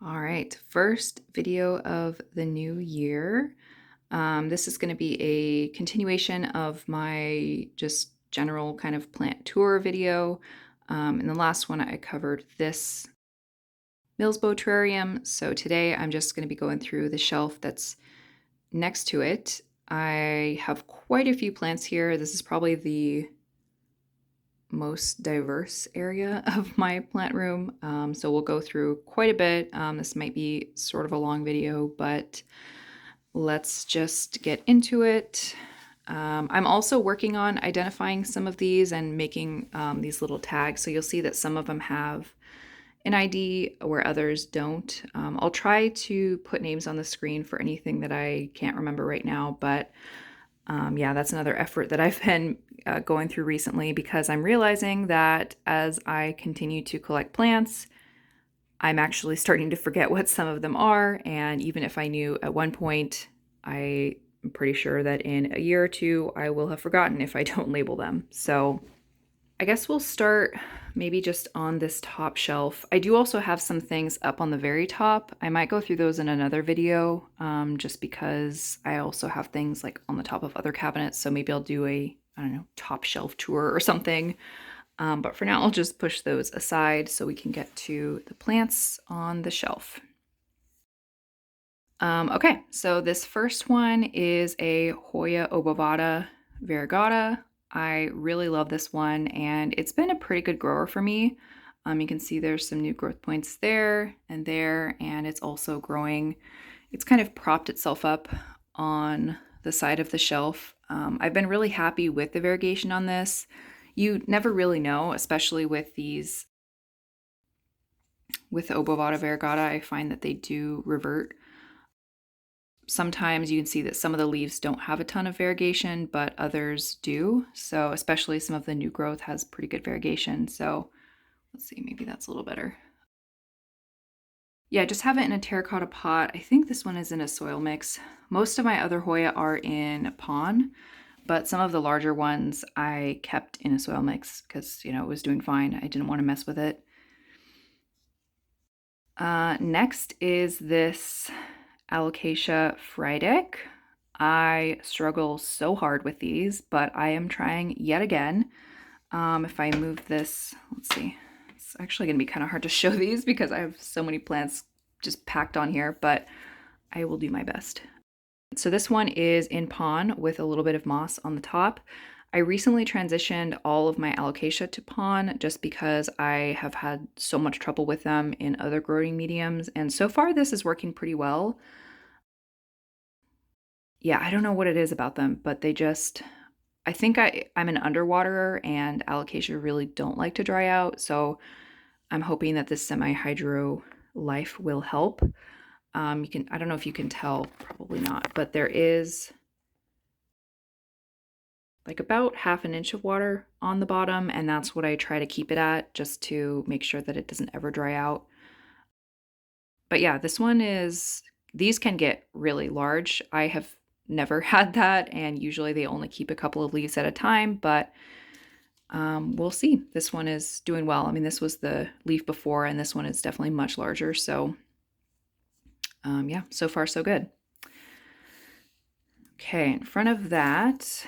All right, first video of the new year. This is going to be a continuation of my just general kind of plant tour video. In the last one, I covered this Millsbow terrarium. So today I'm just going to be going through the shelf that's next to it. I have quite a few plants here. This is probably the most diverse area of my plant room. So we'll go through quite a bit. This might be sort of a long video, but let's just get into it. I'm also working on identifying some of these and making these little tags. So you'll see that some of them have an ID where others don't. I'll try to put names on the screen for anything that I can't remember right now, but yeah, that's another effort that I've been going through recently because I'm realizing that as I continue to collect plants, I'm actually starting to forget what some of them are. And even if I knew at one point, I'm pretty sure that in a year or two, I will have forgotten if I don't label them. So I guess we'll start maybe just on this top shelf. I do also have some things up on the very top. I might go through those in another video, just because I also have things like on the top of other cabinets. So maybe I'll do a, I don't know, top shelf tour or something. But for now, I'll just push those aside so we can get to the plants on the shelf. Okay, so this first one is a Hoya obovata variegata. I really love this one, and it's been a pretty good grower for me. You can see there's some new growth points there, and it's also growing. It's kind of propped itself up on the side of the shelf. I've been really happy with the variegation on this. You never really know, especially with these, with the obovata variegata, I find that they do revert. Sometimes you can see that some of the leaves don't have a ton of variegation, but others do. So especially some of the new growth has pretty good variegation. So let's see, maybe that's a little better. Yeah, just have it in a terracotta pot. I think this one is in a soil mix. Most of my other Hoya are in pon, but some of the larger ones I kept in a soil mix because, it was doing fine. I didn't want to mess with it. Next is this Alocasia frydek. I struggle so hard with these, but I am trying yet again. If I move this, let's see, it's actually going to be kind of hard to show these because I have so many plants just packed on here, but I will do my best. So this one is in pon with a little bit of moss on the top. I recently transitioned all of my alocasia to pon just because I have had so much trouble with them in other growing mediums, and so far this is working pretty well. Yeah, I don't know what it is about them, but they just, I think I'm an underwaterer and alocasia really don't like to dry out, so I'm hoping that this semi-hydro life will help. I don't know if you can tell, probably not, but there is like about half an inch of water on the bottom, and that's what I try to keep it at just to make sure that it doesn't ever dry out. But yeah, these can get really large. I have never had that, and usually they only keep a couple of leaves at a time, but we'll see. This one is doing well. I mean, this was the leaf before, and this one is definitely much larger. So yeah, so far so good. Okay, in front of that,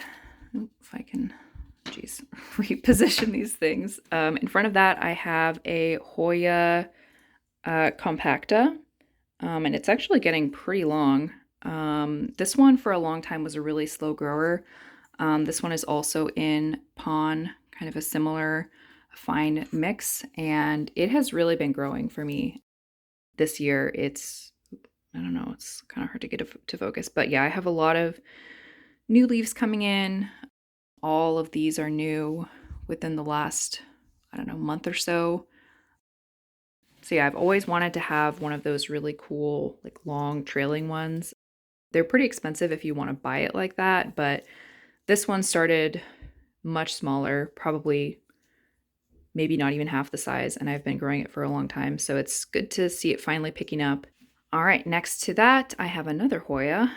if I can, geez, reposition these things. In front of that, I have a Hoya compacta, and it's actually getting pretty long. This one for a long time was a really slow grower. This one is also in pon, kind of a similar fine mix, and it has really been growing for me this year. I don't know, it's kind of hard to get it to focus, but yeah, I have a lot of new leaves coming in. All of these are new within the last, I don't know, month or so. So yeah, I've always wanted to have one of those really cool, like long trailing ones. They're pretty expensive if you want to buy it like that, but this one started much smaller, probably maybe not even half the size, and I've been growing it for a long time, so it's good to see it finally picking up. All right, next to that, I have another Hoya.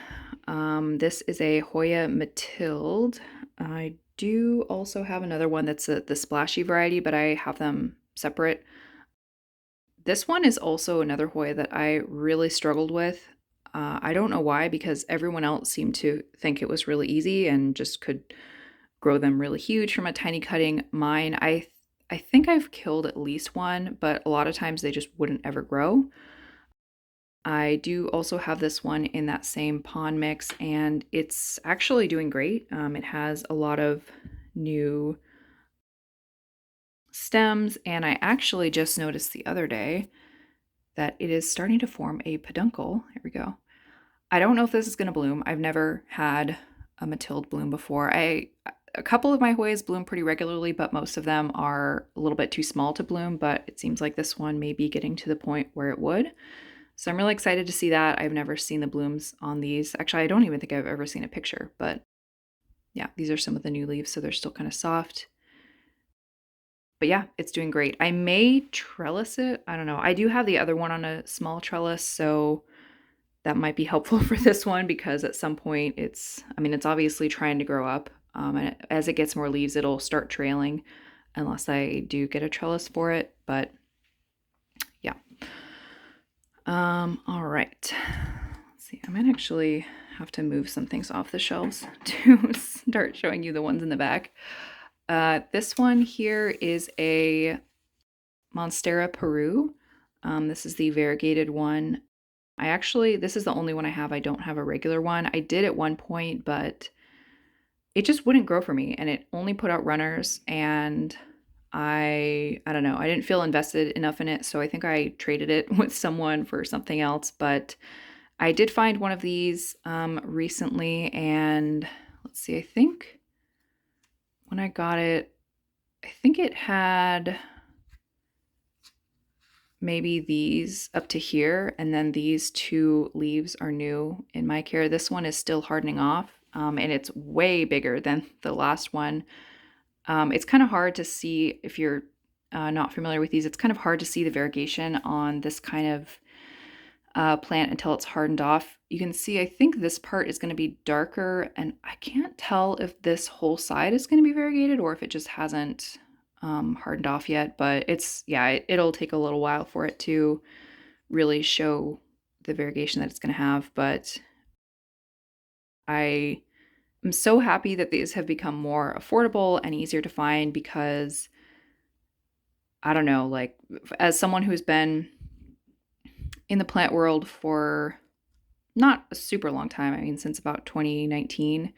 This is a Hoya Mathilde. I do also have another one that's the splashy variety, but I have them separate. This one is also another Hoya that I really struggled with. I don't know why, because everyone else seemed to think it was really easy and just could grow them really huge from a tiny cutting. Mine, I think I've killed at least one, but a lot of times they just wouldn't ever grow. I do also have this one in that same pond mix, and it's actually doing great. It has a lot of new stems, and I actually just noticed the other day that it is starting to form a peduncle. Here we go. I don't know if this is going to bloom. I've never had a Matilde bloom before. A couple of my Hoyas bloom pretty regularly, but most of them are a little bit too small to bloom, but it seems like this one may be getting to the point where it would. So I'm really excited to see that. I've never seen the blooms on these. Actually, I don't even think I've ever seen a picture, but yeah, these are some of the new leaves, so they're still kind of soft. But yeah, it's doing great. I may trellis it. I don't know. I do have the other one on a small trellis, so that might be helpful for this one because at some point it's obviously trying to grow up. And as it gets more leaves, it'll start trailing unless I do get a trellis for it. But yeah. All right. Let's see. I might actually have to move some things off the shelves to start showing you the ones in the back. This one here is a Monstera Peru. This is the variegated one. This is the only one I have. I don't have a regular one. I did at one point, but it just wouldn't grow for me and it only put out runners and I don't know. I didn't feel invested enough in it, so I think I traded it with someone for something else, but I did find one of these recently and let's see, I think when I got it, I think it had maybe these up to here, and then these two leaves are new in my care. This one is still hardening off, and it's way bigger than the last one. It's kind of hard to see if you're not familiar with these. It's kind of hard to see the variegation on this kind of plant until it's hardened off. You can see, I think this part is going to be darker, and I can't tell if this whole side is going to be variegated or if it just hasn't hardened off yet, but it'll take a little while for it to really show the variegation that it's going to have. But I am so happy that these have become more affordable and easier to find because I don't know, like as someone who's been in the plant world for not a super long time, I mean, since about 2019,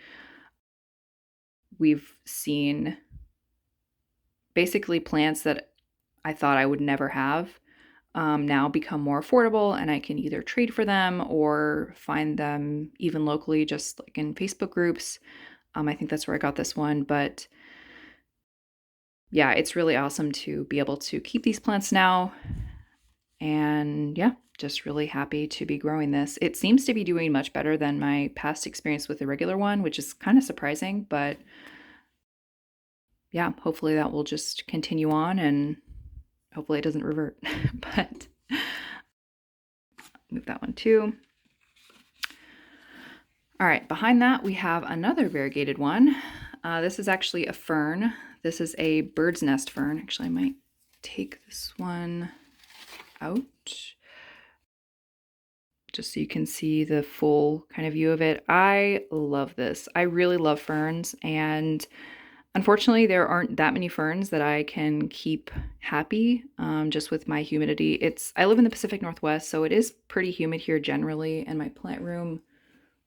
we've seen basically plants that I thought I would never have now become more affordable, and I can either trade for them or find them even locally, just like in Facebook groups. I think that's where I got this one, but yeah, it's really awesome to be able to keep these plants now. And yeah, just really happy to be growing this. It seems to be doing much better than my past experience with the regular one, which is kind of surprising, but yeah, hopefully that will just continue on and hopefully it doesn't revert. But move that one too. All right, behind that we have another variegated one. This is actually a fern. This is a bird's nest fern. Actually, I might take this one out just so you can see the full kind of view of it. I love this. I really love ferns, and unfortunately there aren't that many ferns that I can keep happy just with my humidity. I live in the Pacific Northwest, so it is pretty humid here generally, and my plant room,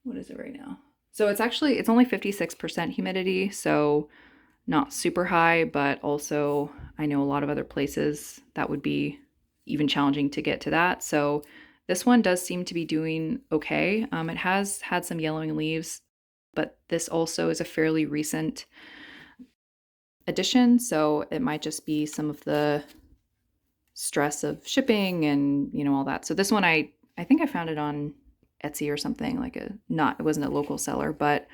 what is it right now? So it's only 56% humidity, so not super high, but also I know a lot of other places that would be even challenging to get to that. So this one does seem to be doing okay. It has had some yellowing leaves, but this also is a fairly recent addition, so it might just be some of the stress of shipping and all that. So this one I think I found it on Etsy or something, like it wasn't a local seller, but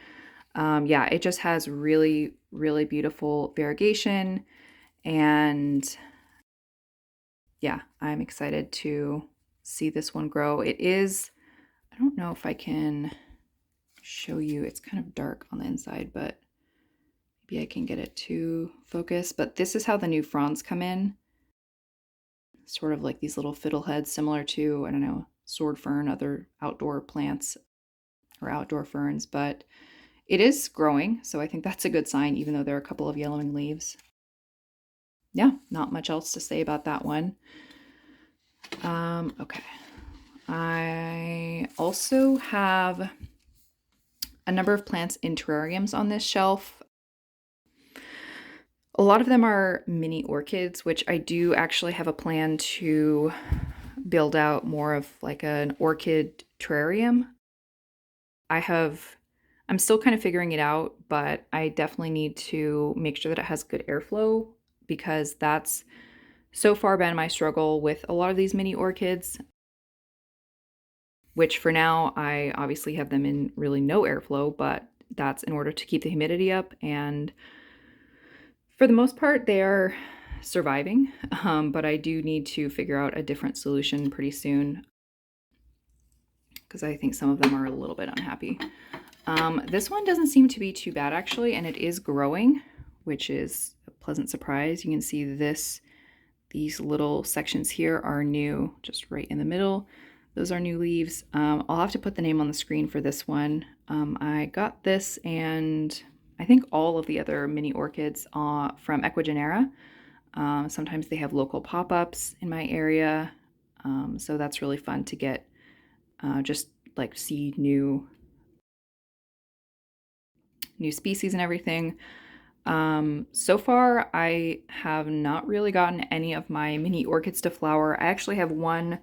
yeah, it just has really, really beautiful variegation, and yeah, I'm excited to see this one grow. I don't know if I can show you, it's kind of dark on the inside, but maybe I can get it to focus, but this is how the new fronds come in. sort of like these little fiddleheads similar to, I don't know, sword fern, other outdoor plants or outdoor ferns, but it is growing, so I think that's a good sign, even though there are a couple of yellowing leaves. Yeah, not much else to say about that one. Okay. I also have a number of plants in terrariums on this shelf. A lot of them are mini orchids, which I do actually have a plan to build out more of like an orchid terrarium. I'm still kind of figuring it out, but I definitely need to make sure that it has good airflow because that's so far been my struggle with a lot of these mini orchids, which for now I obviously have them in really no airflow, but that's in order to keep the humidity up. And for the most part, they are surviving, but I do need to figure out a different solution pretty soon because I think some of them are a little bit unhappy. This one doesn't seem to be too bad actually, and it is growing, which is a pleasant surprise. You can see these little sections here are new, just right in the middle. Those are new leaves. I'll have to put the name on the screen for this one. I got this and I think all of the other mini orchids from Equigenera. Sometimes they have local pop-ups in my area, so that's really fun to get, just like see new species and everything. So far, I have not really gotten any of my mini orchids to flower. I actually have one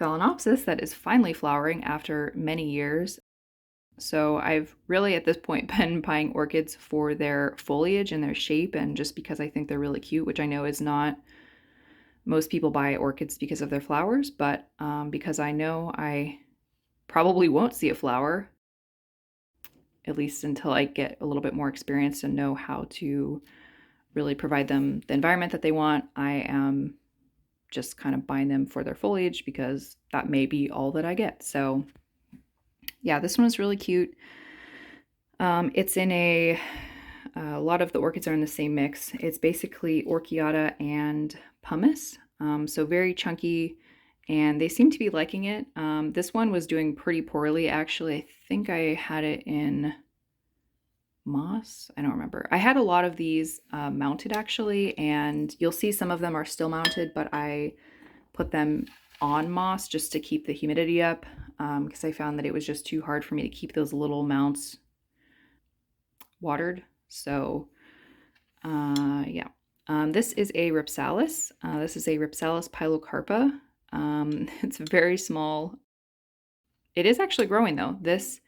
Phalaenopsis that is finally flowering after many years. So I've really at this point been buying orchids for their foliage and their shape, and just because I think they're really cute, which I know is not most people buy orchids because of their flowers, but because I know I probably won't see a flower, at least until I get a little bit more experience and know how to really provide them the environment that they want. I am just kind of buying them for their foliage because that may be all that I get. So yeah, this one is really cute. It's in a lot of the orchids are in the same mix. It's basically Orchiata and pumice, so very chunky, and they seem to be liking it. This one was doing pretty poorly, actually. I think I had it in moss. I don't remember. I had a lot of these mounted actually, and you'll see some of them are still mounted, but I put them on moss just to keep the humidity up because I found that it was just too hard for me to keep those little mounts watered. So yeah. This is a Rhipsalis. This is a Rhipsalis pilocarpa. It's very small. It is actually growing though. This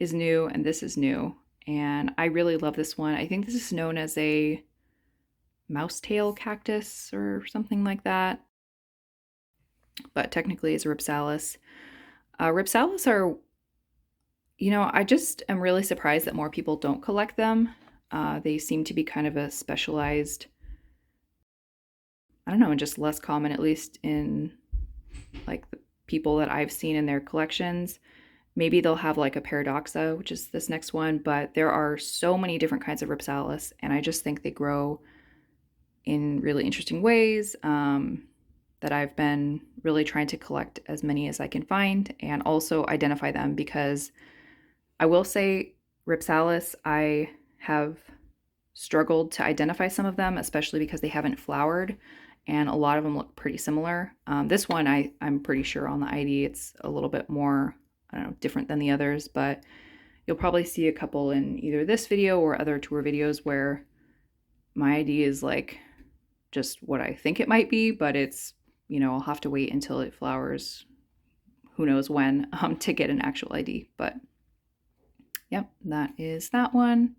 is new and this is new. And I really love this one. I think this is known as a mousetail cactus or something like that. But technically it's a Rhipsalis. Rhipsalis are, I just am really surprised that more people don't collect them. They seem to be kind of a specialized, I don't know, and just less common, at least in like the people that I've seen in their collections. Maybe they'll have like a Paradoxa, which is this next one, but there are so many different kinds of Rhipsalis, and I just think they grow in really interesting ways that I've been really trying to collect as many as I can find and also identify them, because I will say Rhipsalis, I have struggled to identify some of them, especially because they haven't flowered, and a lot of them look pretty similar. This one, I'm pretty sure on the ID it's a little bit more, I don't know, different than the others, but you'll probably see a couple in either this video or other tour videos where my ID is like just what I think it might be, but it's, I'll have to wait until it flowers, who knows when, to get an actual ID. But yep, that is that one.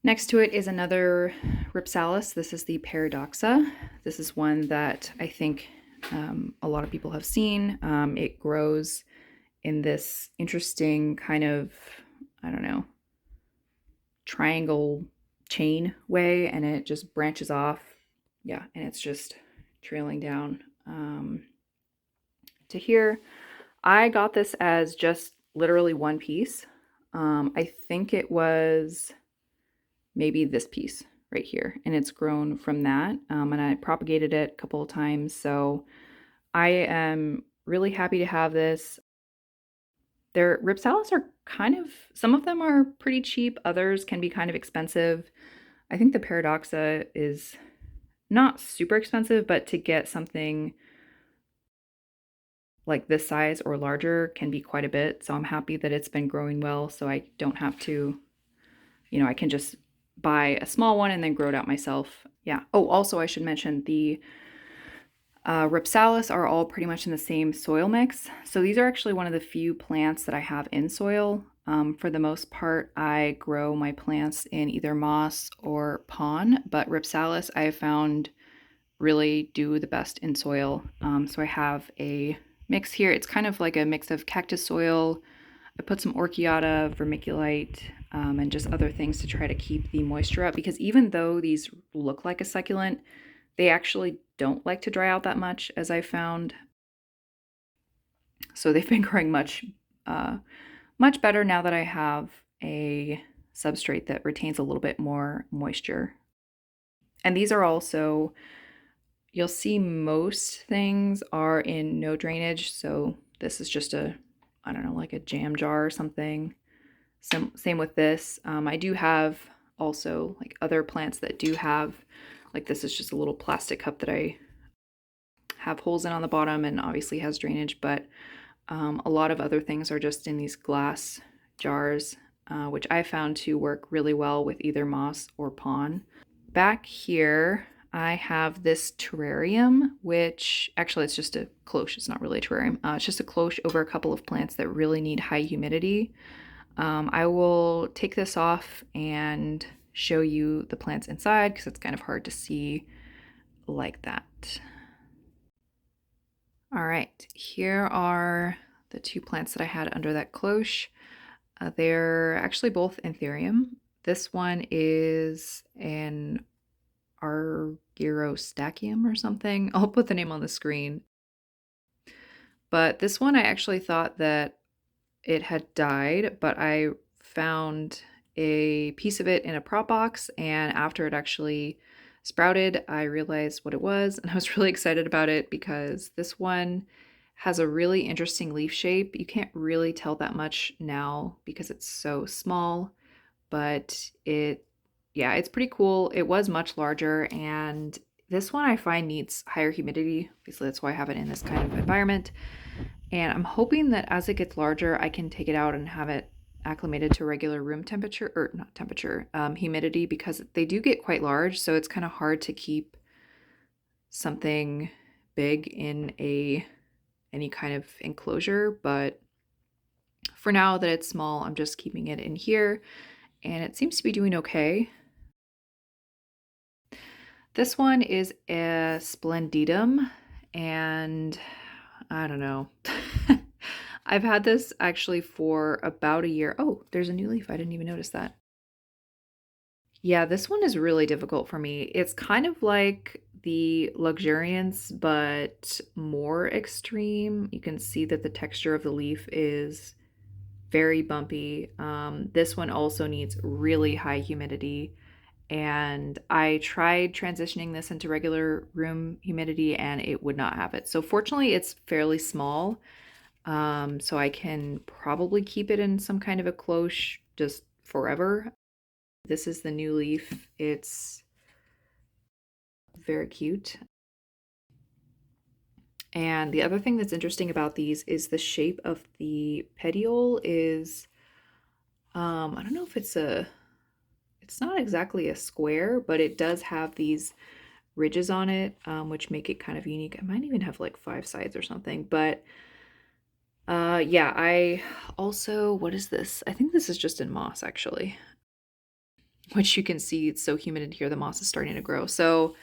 Next to it is another Rhipsalis. This is the Paradoxa. This is one that I think a lot of people have seen. It grows in this interesting kind of, I don't know, triangle chain way, and it just branches off. Yeah, and it's just trailing down to here. I got this as just literally one piece. I think it was maybe this piece right here, and it's grown from that. And I propagated it a couple of times, so I am really happy to have this. Their ripsalis are kind of, some of them are pretty cheap, others can be kind of expensive. I think the Paradoxa is not super expensive, but to get something like this size or larger can be quite a bit. So I'm happy that it's been growing well, so I don't have to, I can just buy a small one and then grow it out myself. Yeah. Oh, also I should mention the Ripsalis are all pretty much in the same soil mix. So these are actually one of the few plants that I have in soil. For the most part, I grow my plants in either moss or pon, but Ripsalis I have found really do the best in soil. So I have a mix here. It's kind of like a mix of cactus soil. I put some orchiata, vermiculite, and just other things to try to keep the moisture up, because even though these look like a succulent, they actually don't like to dry out that much, as I found. So they've been growing much better now that I have a substrate that retains a little bit more moisture. And these are also, you'll see most things are in no drainage. So this is just a, I don't know, like a jam jar or something. Same with this. I do have also like other plants that do have, like this is just a little plastic cup that I have holes in on the bottom and obviously has drainage, but a lot of other things are just in these glass jars, which I found to work really well with either moss or pon. Back here, I have this terrarium, which actually it's just a cloche. It's not really a terrarium. It's just a cloche over a couple of plants that really need high humidity. I will take this off and show you the plants inside because it's kind of hard to see like that. All right, here are the two plants that I had under that cloche. They're actually both anthurium. This one is an Argyrostachium or something. I'll put the name on the screen. But this one I actually thought that it had died, but I found a piece of it in a prop box, and after it actually sprouted, I realized what it was, and I was really excited about it because this one has a really interesting leaf shape. You can't really tell that much now because it's so small, but yeah, it's pretty cool. It was much larger, and this one I find needs higher humidity. Obviously, that's why I have it in this kind of environment. And I'm hoping that as it gets larger, I can take it out and have it acclimated to regular room temperature, or not temperature, humidity, because they do get quite large. So it's kind of hard to keep something big in any kind of enclosure. But for now that it's small, I'm just keeping it in here, and it seems to be doing okay. This one is a splendidum, and I don't know. I've had this actually for about a year. Oh, there's a new leaf. I didn't even notice that. Yeah, this one is really difficult for me. It's kind of like the luxuriance, but more extreme. You can see that the texture of the leaf is very bumpy. This one also needs really high humidity. And I tried transitioning this into regular room humidity and it would not have it. So fortunately, it's fairly small. So I can probably keep it in some kind of a cloche just forever. This is the new leaf. It's very cute. And the other thing that's interesting about these is the shape of the petiole is, I don't know if it's not exactly a square, but it does have these ridges on it, which make it kind of unique. I might even have like 5 sides or something, but yeah, I also, what is this? I think this is just in moss actually, which you can see it's so humid in here, the moss is starting to grow. So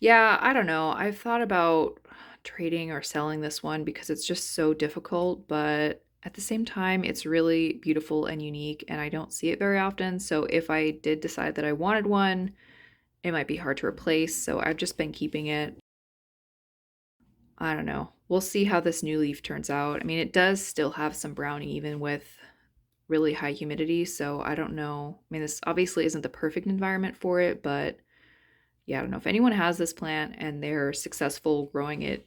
yeah, I don't know. I've thought about trading or selling this one because it's just so difficult, but at the same time, it's really beautiful and unique, and I don't see it very often. So if I did decide that I wanted one, it might be hard to replace. So I've just been keeping it. I don't know. We'll see how this new leaf turns out. I mean, it does still have some browning even with really high humidity, so I don't know. I mean, this obviously isn't the perfect environment for it, but yeah, I don't know if anyone has this plant and they're successful growing it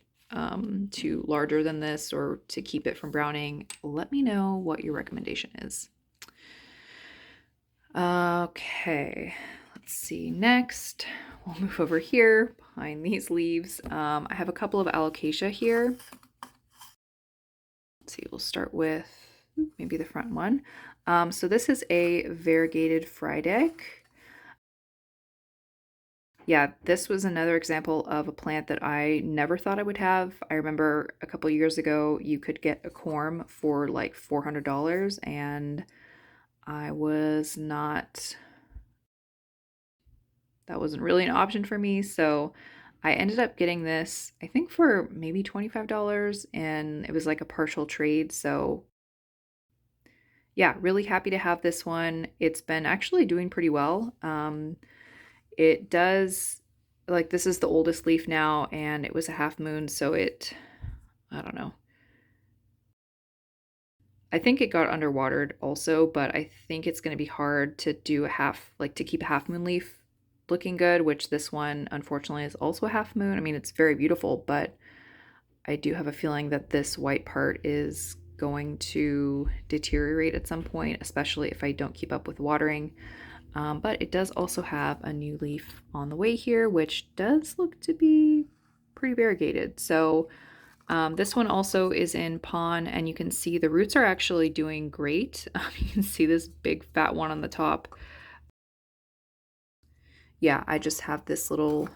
to larger than this or to keep it from browning. Let me know what your recommendation is. Okay, let's see. Next, we'll move over here behind these leaves. I have a couple of alocasia here. Let's see, we'll start with maybe the front one. So this is a variegated Friedeck. Yeah, this was another example of a plant that I never thought I would have. I remember a couple years ago, you could get a corm for like $400, and I was not, that wasn't really an option for me. So I ended up getting this, I think for maybe $25, and it was like a partial trade. So yeah, really happy to have this one. It's been actually doing pretty well. It does, like, this is the oldest leaf now, and it was a half moon, so I don't know. I think it got underwatered also, but I think it's going to be hard to do a half, like to keep a half moon leaf looking good, which this one unfortunately is also a half moon. I mean, it's very beautiful, but I do have a feeling that this white part is going to deteriorate at some point, especially if I don't keep up with watering. But it does also have a new leaf on the way here, which does look to be pretty variegated. So this one also is in pon, and you can see the roots are actually doing great. You can see this big fat one on the top. Yeah, I just have this little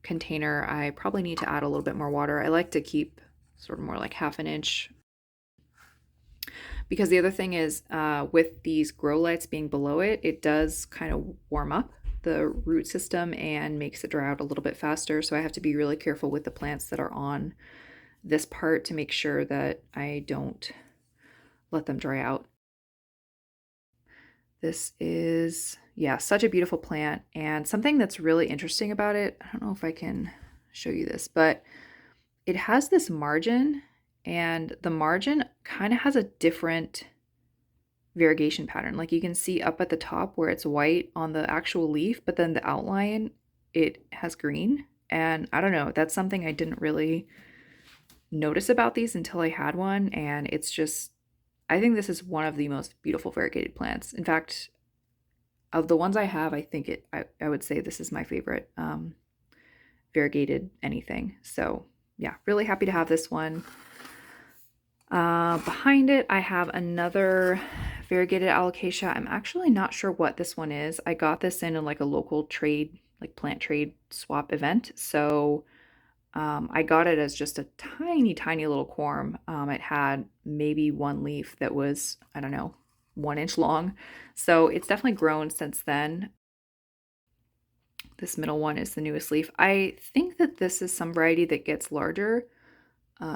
container. I probably need to add a little bit more water. I like to keep sort of more like half an inch, because the other thing is with these grow lights being below it, it does kind of warm up the root system and makes it dry out a little bit faster. So I have to be really careful with the plants that are on this part to make sure that I don't let them dry out. This is, yeah, such a beautiful plant. And something that's really interesting about it, I don't know if I can show you this, but it has this margin, and the margin kind of has a different variegation pattern. Like you can see up at the top where it's white on the actual leaf, but then the outline, it has green. And I don't know, that's something I didn't really notice about these until I had one. And it's just, I think this is one of the most beautiful variegated plants. In fact, of the ones I have, I think I would say this is my favorite variegated anything. So yeah, really happy to have this one. Behind it, I have another variegated alocasia. I'm actually not sure what this one is. I got this in like a local trade, like plant trade swap event. So I got it as just a tiny, tiny little corm. It had maybe one leaf that was, I don't know, 1 inch long. So it's definitely grown since then. This middle one is the newest leaf. I think that this is some variety that gets larger.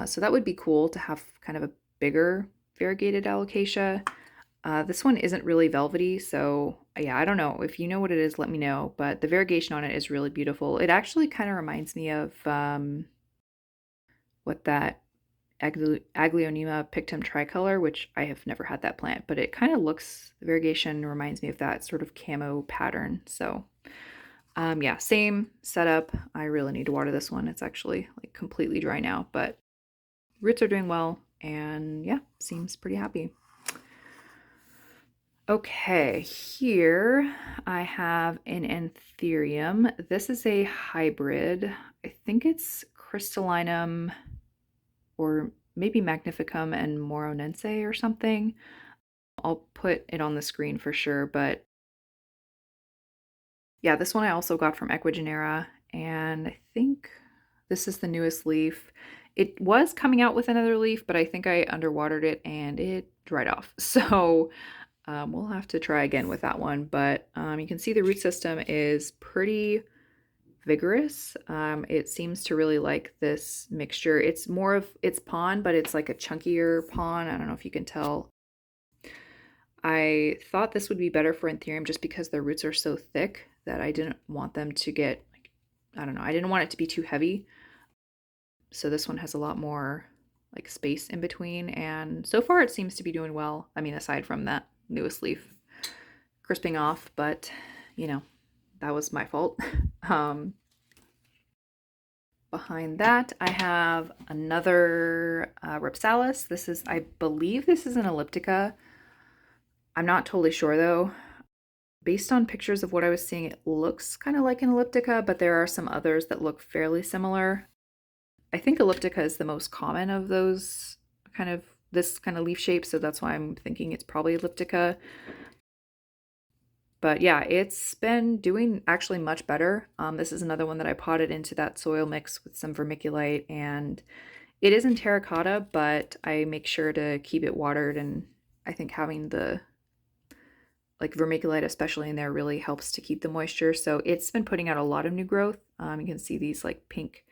So that would be cool to have kind of a bigger variegated alocasia. This one isn't really velvety, so yeah, I don't know. If you know what it is, let me know. But the variegation on it is really beautiful. It actually kind of reminds me of what that Aglaonema pictum tricolor, which I have never had that plant, but it kind of looks, the variegation reminds me of that sort of camo pattern. So yeah, same setup. I really need to water this one. It's actually like completely dry now, but roots are doing well, and yeah, seems pretty happy. Okay, here I have an anthurium. This is a hybrid. I think it's crystallinum or maybe magnificum and moronense or something. I'll put it on the screen for sure, but yeah, this one I also got from Equigenera, and I think this is the newest leaf. It was coming out with another leaf, but I think I underwatered it and it dried off. So we'll have to try again with that one. But you can see the root system is pretty vigorous. It seems to really like this mixture. It's more of, it's pon, but it's like a chunkier pon. I don't know if you can tell. I thought this would be better for anthurium just because their roots are so thick that I didn't want them to get, like, I don't know, I didn't want it to be too heavy. So this one has a lot more like space in between, and so far it seems to be doing well. I mean, aside from that newest leaf crisping off, but you know, that was my fault. um, Behind that, I have another Ripsalis. This is, I believe this is an elliptica. I'm not totally sure though. Based on pictures of what I was seeing, it looks kind of like an elliptica, but there are some others that look fairly similar. I think elliptica is the most common of those kind of, this kind of leaf shape, so that's why I'm thinking it's probably elliptica. But yeah, it's been doing actually much better. This is another one that I potted into that soil mix with some vermiculite, and it is in terracotta, but I make sure to keep it watered, and I think having the like vermiculite especially in there really helps to keep the moisture. So it's been putting out a lot of new growth. You can see these like pink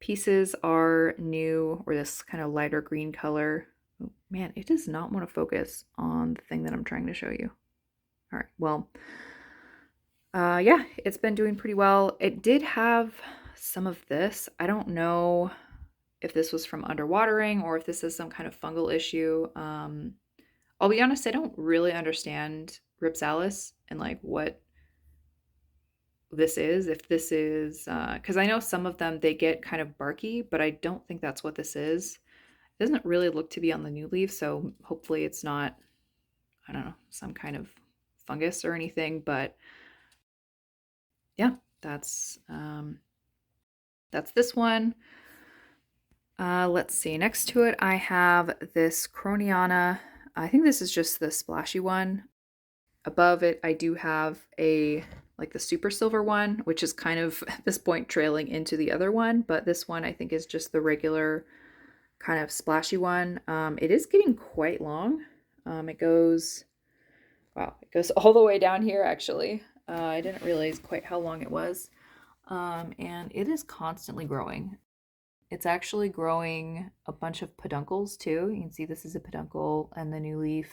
pieces are new, or this kind of lighter green color. Oh, man, it does not want to focus on the thing that I'm trying to show you. All right, well, yeah, it's been doing pretty well. It did have some of this. I don't know if this was from underwatering or if this is some kind of fungal issue. I'll be honest, I don't really understand Ripsalis and like what this is. If this is, because I know some of them they get kind of barky, but I don't think that's what this is. It doesn't really look to be on the new leaf, so hopefully it's not, I don't know, some kind of fungus or anything. But yeah, that's this one. Let's see. Next to it, I have this Croniana. I think this is just the splashy one. Above it, I do have a like the super silver one, which is kind of at this point trailing into the other one, but this one I think is just the regular kind of splashy one. It is getting quite long. It goes, wow, it goes all the way down here actually. I didn't realize quite how long it was. And it is constantly growing. It's actually growing a bunch of peduncles too. You can see this is a peduncle and the new leaf,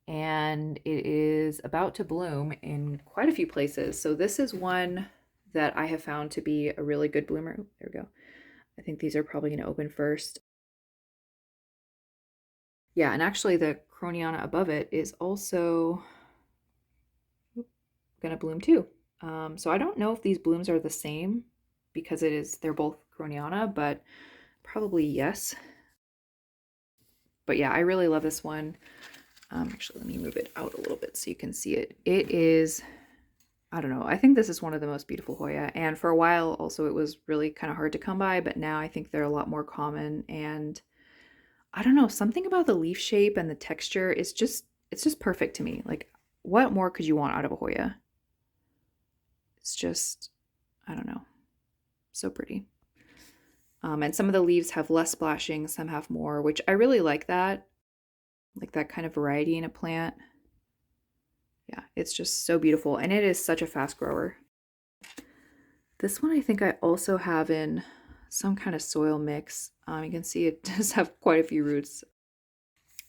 and it is about to bloom in quite a few places. So this is one that I have found to be a really good bloomer. Oh, there we go. I think these are probably going to open first. Yeah, and actually the Croniana above it is also going to bloom too. So I don't know if these blooms are the same because they're both Croniana, but probably yes. But yeah, I really love this one. Actually, let me move it out a little bit so you can see it. It is, I don't know, I think this is one of the most beautiful Hoya. And for a while also it was really kind of hard to come by, but now I think they're a lot more common. And I don't know, something about the leaf shape and the texture is it's just perfect to me. Like, what more could you want out of a Hoya? It's just, I don't know, so pretty. And some of the leaves have less splashing, some have more, which I really like that kind of variety in a plant. Yeah, it's just so beautiful, and it is such a fast grower. This one I think I also have in some kind of soil mix. You can see it does have quite a few roots,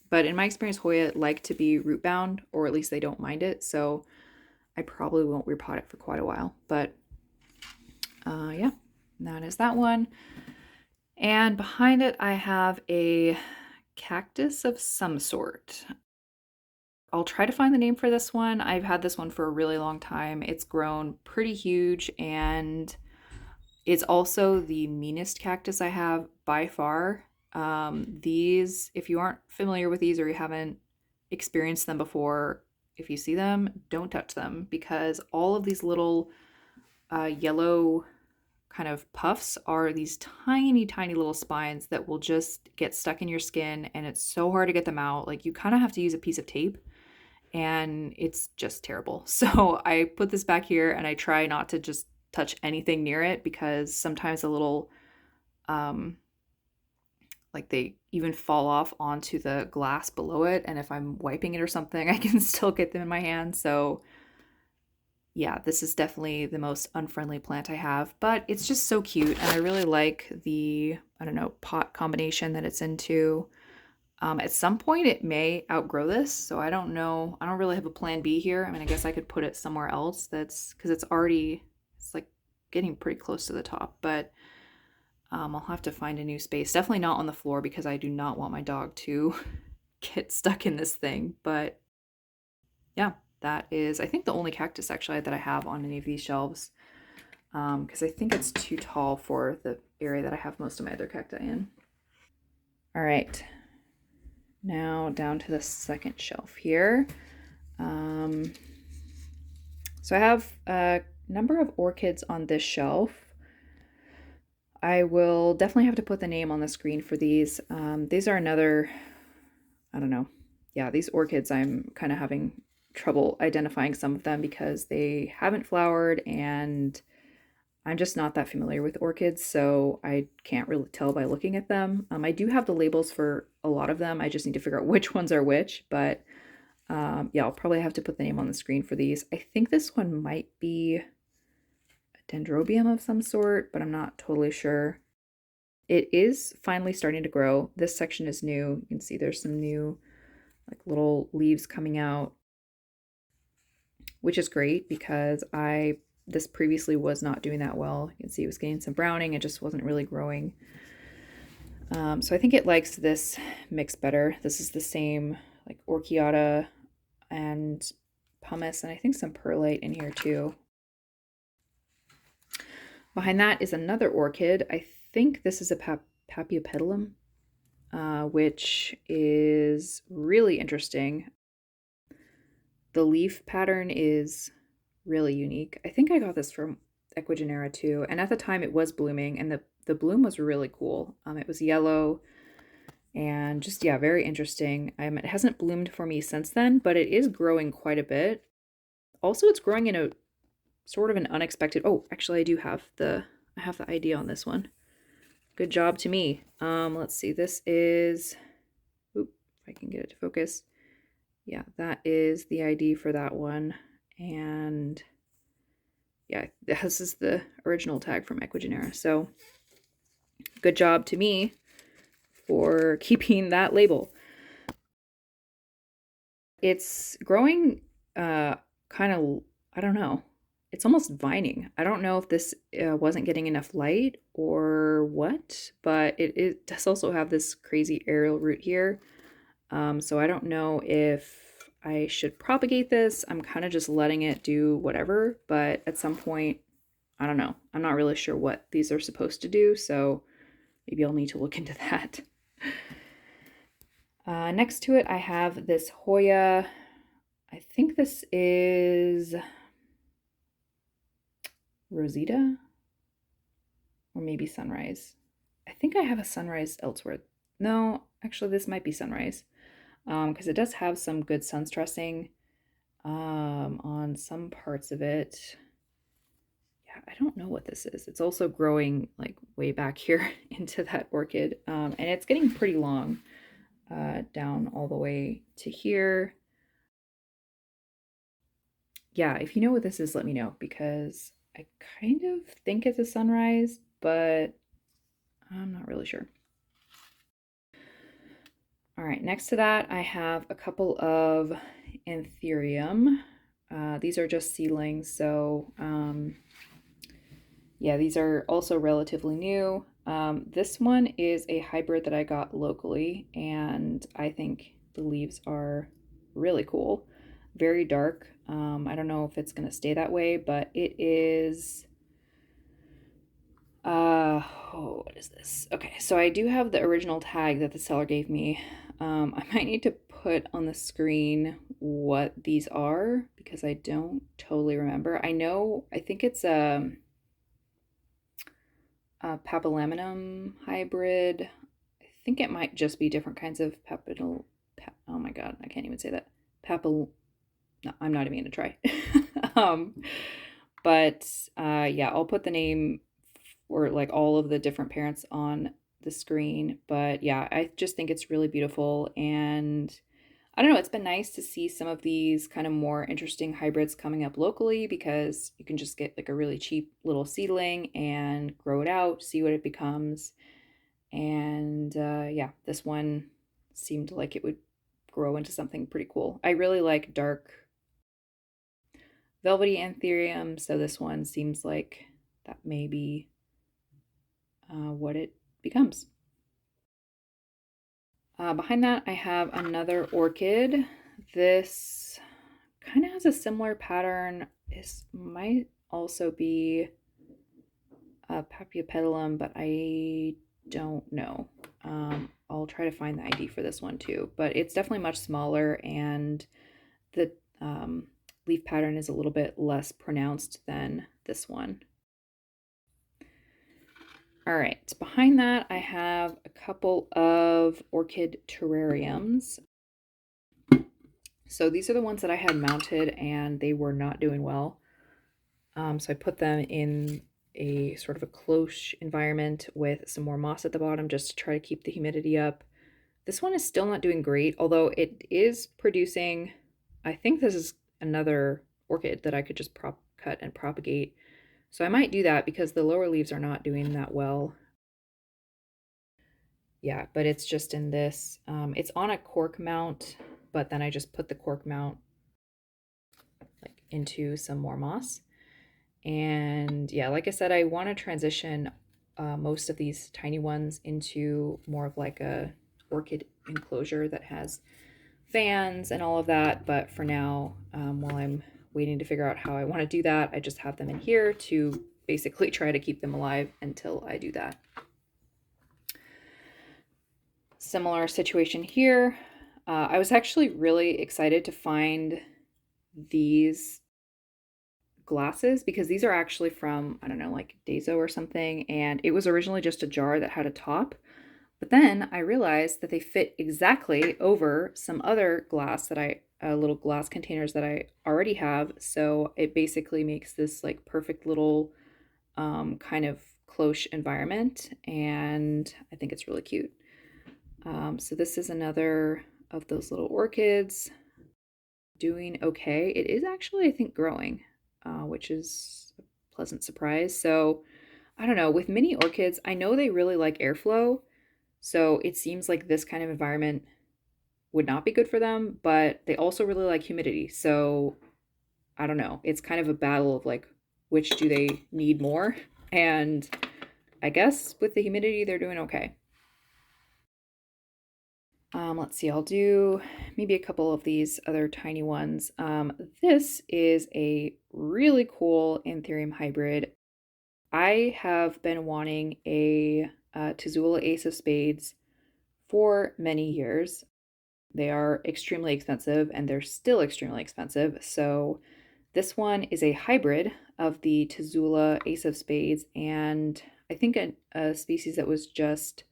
but in my experience, Hoya like to be root bound, or at least they don't mind it, so I probably won't repot it for quite a while. But yeah, that is that one. And behind it, I have a cactus of some sort. I'll try to find the name for this one. I've had this one for a really long time. It's grown pretty huge, and it's also the meanest cactus I have by far. These, if you aren't familiar with these or you haven't experienced them before, if you see them, don't touch them, because all of these little yellow kind of puffs are these tiny, tiny little spines that will just get stuck in your skin, and it's so hard to get them out. Like, you kind of have to use a piece of tape, and it's just terrible. So I put this back here and I try not to just touch anything near it, because sometimes a little like they even fall off onto the glass below it, and if I'm wiping it or something, I can still get them in my hand. So yeah, this is definitely the most unfriendly plant I have, but it's just so cute, and I really like the, I don't know, pot combination that it's into. At some point it may outgrow this, so I don't know. I don't really have a plan B here. I mean, I guess I could put it somewhere else that's, because it's like getting pretty close to the top, but I'll have to find a new space. Definitely not on the floor, because I do not want my dog to get stuck in this thing. But yeah, that is, I think, the only cactus actually that I have on any of these shelves, because I think it's too tall for the area that I have most of my other cacti in. All right, now down to the second shelf here. Um, so I have a number of orchids on this shelf. I will definitely have to put the name on the screen for these. These are another, I don't know. Yeah, these orchids, I'm kind of having trouble identifying some of them because they haven't flowered and I'm just not that familiar with orchids, so I can't really tell by looking at them. I do have the labels for a lot of them. I just need to figure out which ones are which, but yeah, I'll probably have to put the name on the screen for these. I think this one might be a dendrobium of some sort, but I'm not totally sure. It is finally starting to grow. This section is new. You can see there's some new like little leaves coming out, which is great because this previously was not doing that well. You can see it was getting some browning. It just wasn't really growing. So I think it likes this mix better. This is the same like orchiata and pumice, and I think some perlite in here too. Behind that is another orchid. I think this is a papiopetalum, which is really interesting. The leaf pattern is really unique. I think I got this from Ecuagenera too, and at the time it was blooming, and the bloom was really cool. It was yellow and just, yeah, very interesting. It hasn't bloomed for me since then, but it is growing quite a bit. Also, it's growing in a sort of an unexpected. Oh, actually, I have the ID on this one. Good job to me. Let's see. This is, oop, if I can get it to focus. Yeah, that is the ID for that one. And yeah, this is the original tag from Ecuagenera. So good job to me for keeping that label. It's growing kind of, I don't know. It's almost vining. I don't know if this wasn't getting enough light or what, but it does also have this crazy aerial root here. So I don't know if I should propagate this. I'm kind of just letting it do whatever, but at some point, I don't know. I'm not really sure what these are supposed to do, so maybe I'll need to look into that. Next to it, I have this Hoya. I think this is Rosita or maybe Sunrise. I think I have a Sunrise elsewhere. No, actually, this might be Sunrise because it does have some good sun stressing on some parts of it. Yeah, I don't know what this is. It's also growing like way back here into that orchid, and it's getting pretty long down all the way to here. Yeah, if you know what this is, let me know because I kind of think it's a sunrise, but I'm not really sure. All right, next to that, I have a couple of Anthurium. These are just seedlings, so yeah, these are also relatively new. This one is a hybrid that I got locally, and I think the leaves are really cool. Very dark. I don't know if it's going to stay that way, but it is. What is this? Okay, so I do have the original tag that the seller gave me. I might need to put on the screen what these are because I don't totally remember. I think it's a papillominum hybrid. I think it might just be different kinds of oh my god, I can't even say that. Papil. No, I'm not even gonna try. um, but yeah, I'll put the name or like all of the different parents on the screen. But yeah, I just think it's really beautiful. And I don't know, it's been nice to see some of these kind of more interesting hybrids coming up locally because you can just get like a really cheap little seedling and grow it out, see what it becomes. And yeah, this one seemed like it would grow into something pretty cool. I really like dark velvety anthurium, so this one seems like that may be what it becomes. Behind that, I have another orchid. This kind of has a similar pattern. This might also be Papillopetalum, but I don't know. I'll try to find the ID for this one too, but it's definitely much smaller, and the leaf pattern is a little bit less pronounced than this one. All right, behind that I have a couple of orchid terrariums. So these are the ones that I had mounted and they were not doing well. So I put them in a sort of a close environment with some more moss at the bottom just to try to keep the humidity up. This one is still not doing great, although it is producing, I think this is another orchid that I could just cut and propagate. So I might do that because the lower leaves are not doing that well. Yeah, but it's just in this. It's on a cork mount, but then I just put the cork mount like into some more moss. And yeah, like I said, I want to transition most of these tiny ones into more of like a orchid enclosure that has fans and all of that. But for now, while I'm waiting to figure out how I want to do that, I just have them in here to basically try to keep them alive until I do that. Similar situation here. I was actually really excited to find these glasses because these are actually from, I don't know, like Dazo or something, and it was originally just a jar that had a top. But then I realized that they fit exactly over some other glass that little glass containers that I already have. So it basically makes this like perfect little kind of cloche environment, and I think it's really cute. So this is another of those little orchids doing okay. It is actually, I think, growing, which is a pleasant surprise. So I don't know, with mini orchids, I know they really like airflow. So it seems like this kind of environment would not be good for them, but they also really like humidity. So I don't know. It's kind of a battle of like, which do they need more? And I guess with the humidity, they're doing okay. Let's see, I'll do maybe a couple of these other tiny ones. This is a really cool Anthurium hybrid. I have been wanting a Tazula Ace of Spades for many years. They are extremely expensive and they're still extremely expensive. So this one is a hybrid of the Tazula Ace of Spades, and I think a species that was just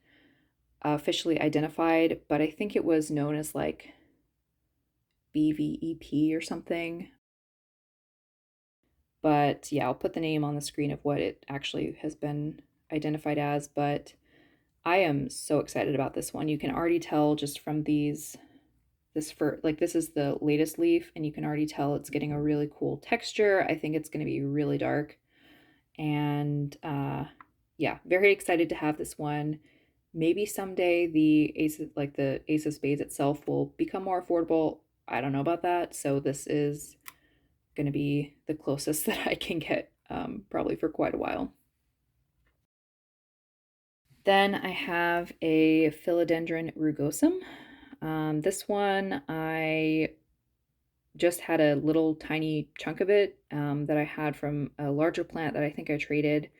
officially identified, but I think it was known as like BVEP or something. But yeah, I'll put the name on the screen of what it actually has been identified as. But I am so excited about this one. You can already tell just from this is the latest leaf, and you can already tell it's getting a really cool texture. I think it's going to be really dark. And yeah, very excited to have this one. Maybe someday the Ace of Spades itself will become more affordable. I don't know about that. So this is going to be the closest that I can get probably for quite a while. Then I have a Philodendron rugosum. This one, I just had a little tiny chunk of it that I had from a larger plant that I think I traded,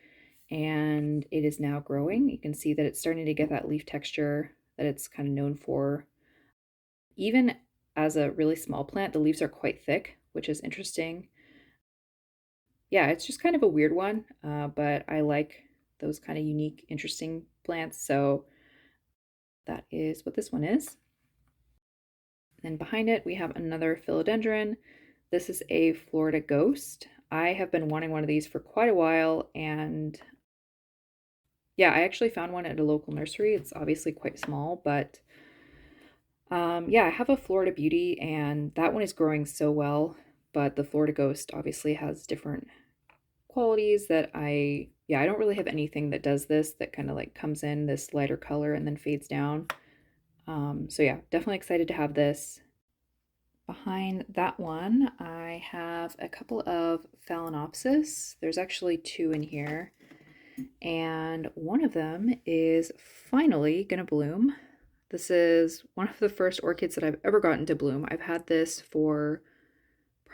and it is now growing. You can see that it's starting to get that leaf texture that it's kind of known for. Even as a really small plant, the leaves are quite thick, which is interesting. Yeah, it's just kind of a weird one, but I like those kind of unique, interesting plants. So that is what this one is. And behind it, we have another philodendron. This is a Florida Ghost. I have been wanting one of these for quite a while, and yeah, I actually found one at a local nursery. It's obviously quite small, but yeah, I have a Florida Beauty, and that one is growing so well, but the Florida Ghost obviously has different qualities that I don't really have anything that does this, that kind of like comes in this lighter color and then fades down. So yeah, definitely excited to have this. Behind that one, I have a couple of Phalaenopsis. There's actually two in here, and one of them is finally gonna bloom. This is one of the first orchids that I've ever gotten to bloom. I've had this for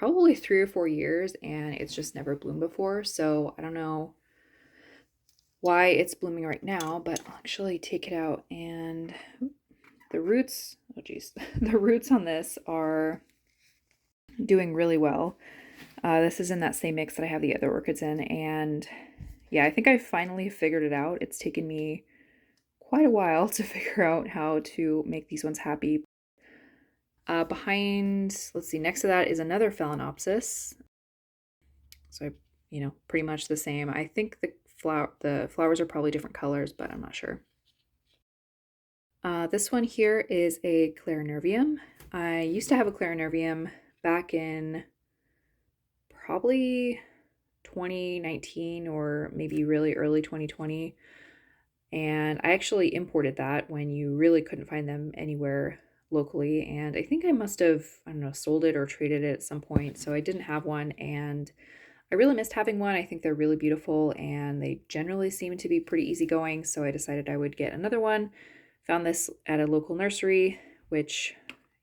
probably 3 or 4 years, and it's just never bloomed before. So I don't know why it's blooming right now, but I'll actually take it out. And the roots, oh geez, the roots on this are doing really well. This is in that same mix that I have the other orchids in, and yeah, I think I finally figured it out. It's taken me quite a while to figure out how to make these ones happy. Behind, let's see, next to that is another Phalaenopsis. So, pretty much the same. I think the flowers are probably different colors, but I'm not sure. This one here is a Clarinervium. I used to have a Clarinervium back in probably 2019 or maybe really early 2020. And I actually imported that when you really couldn't find them anywhere locally. And I think I must have, I don't know, sold it or traded it at some point. So I didn't have one, and I really missed having one. I think they're really beautiful and they generally seem to be pretty easygoing. So I decided I would get another one. Found this at a local nursery, which,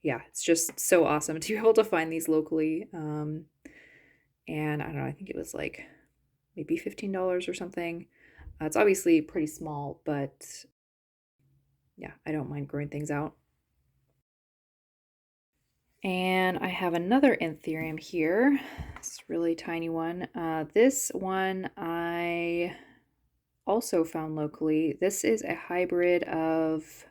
yeah, it's just so awesome to be able to find these locally. And I don't know, I think it was like maybe $15 or something. It's obviously pretty small, but yeah, I don't mind growing things out. And I have another Anthurium here. It's a really tiny one. This one I also found locally. This is a hybrid of,